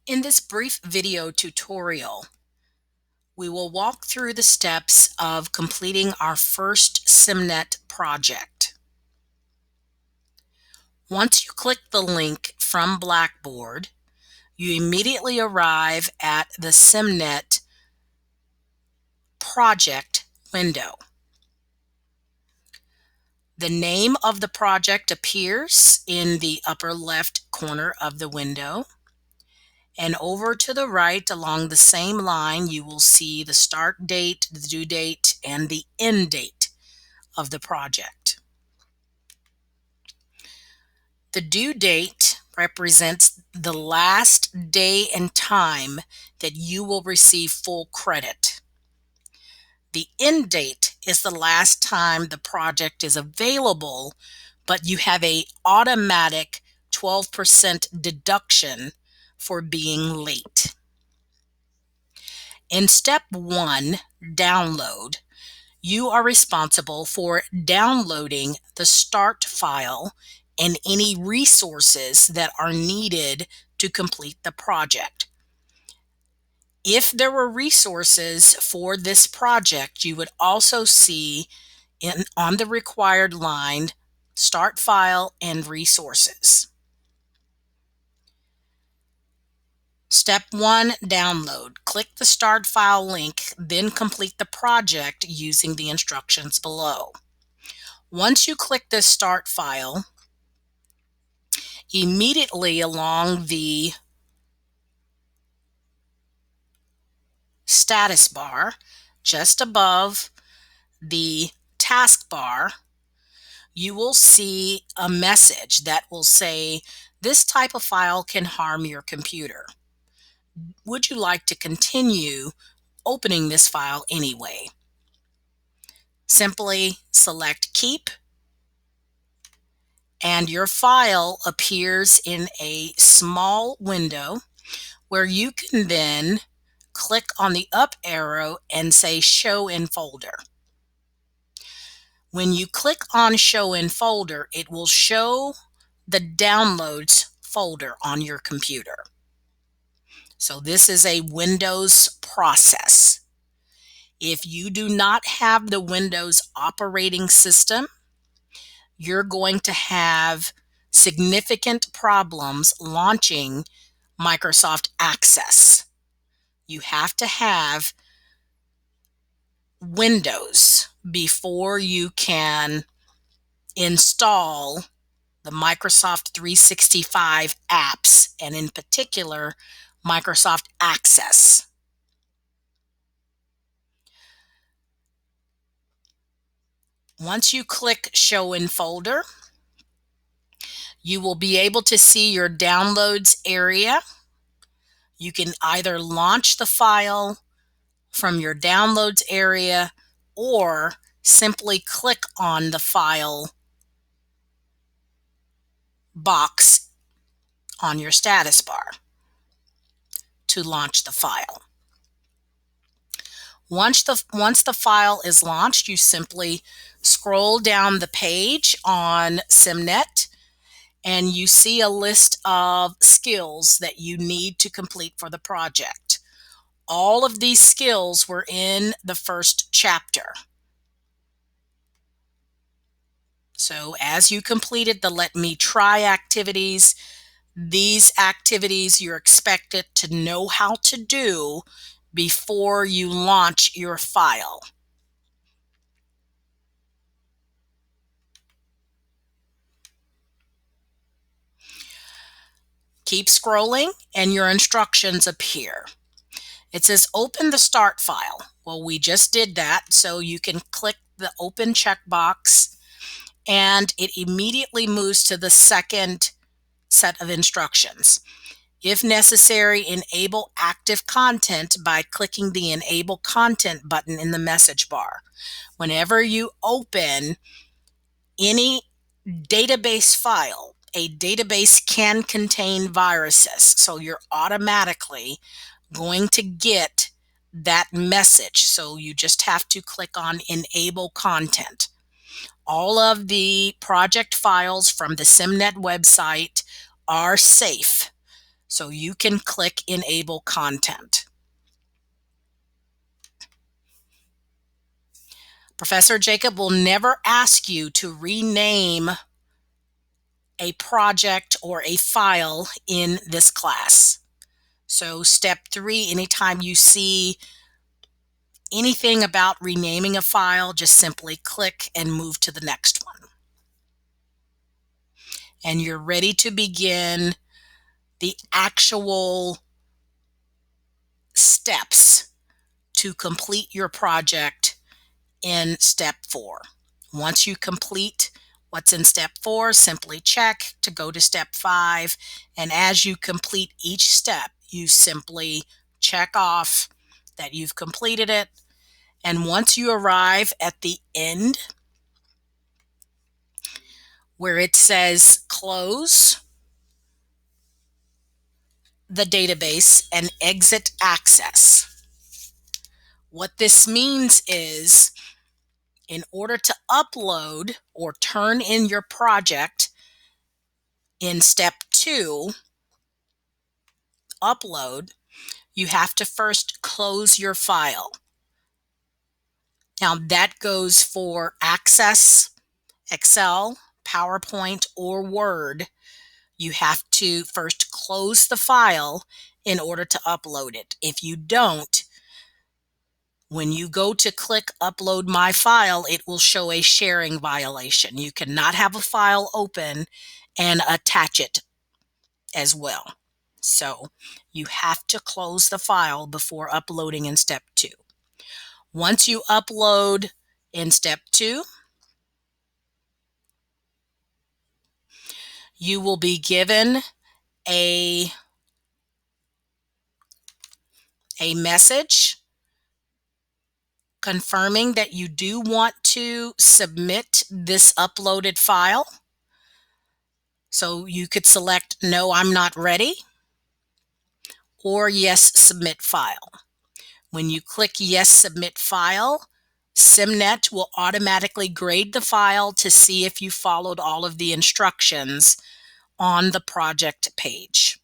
In this brief video tutorial, we will walk through the steps of completing our first SIMnet project. Once you click the link from Blackboard, you immediately arrive at the SIMnet project window. The name of the project appears in the upper left corner of the window. And over to the right along the same line, you will see the start date, the due date, and the end date of the project. The due date represents the last day and time that you will receive full credit. The end date is the last time the project is available, but you have an automatic 12% deduction for being late. In step 1, download, you are responsible for downloading the start file and any resources that are needed to complete the project. If there were resources for this project, you would also see on the required line, start file and resources. Step 1, download. Click the start file link, then complete the project using the instructions below. Once you click this start file, immediately along the status bar, just above the taskbar, you will see a message that will say, "This type of file can harm your computer. Would you like to continue opening this file anyway?" Simply select Keep, and your file appears in a small window where you can then click on the up arrow and say Show in Folder. When you click on Show in Folder, it will show the Downloads folder on your computer. So this is a Windows process. If you do not have the Windows operating system, you're going to have significant problems launching Microsoft Access. You have to have Windows before you can install the Microsoft 365 apps, and in particular, Microsoft Access. Once you click Show in Folder, you will be able to see your downloads area. You can either launch the file from your downloads area or simply click on the file box on your status bar to launch the file. Once the file is launched, you simply scroll down the page on SIMnet and you see a list of skills that you need to complete for the project. All of these skills were in the first chapter. So as you completed the Let Me Try activities, these activities you're expected to know how to do before you launch your file. Keep scrolling and your instructions appear. It says open the start file. Well, we just did that, so you can click the open checkbox and it immediately moves to the second set of instructions. If necessary, enable active content by clicking the Enable Content button in the message bar. Whenever you open any database file, a database can contain viruses, so you're automatically going to get that message. So you just have to click on Enable Content. All of the project files from the SIMnet website are safe. So you can click Enable Content. Professor Jacob will never ask you to rename a project or a file in this class. So step 3, anytime you see anything about renaming a file, just simply click and move to the next one. And you're ready to begin the actual steps to complete your project in step 4. Once you complete what's in step 4, simply check to go to step 5. And as you complete each step, you simply check off that you've completed it. And once you arrive at the end where it says close the database and exit access, what this means is in order to upload or turn in your project in step 2, upload, you have to first close your file. Now that goes for Access, Excel, PowerPoint, or Word. You have to first close the file in order to upload it. If you don't, when you go to click Upload My File, it will show a sharing violation. You cannot have a file open and attach it as well. So you have to close the file before uploading in step 2. Once you upload in step 2, you will be given a message confirming that you do want to submit this uploaded file. So you could select No, I'm not ready, or Yes, submit file. When you click Yes, submit file, SIMnet will automatically grade the file to see if you followed all of the instructions on the project page.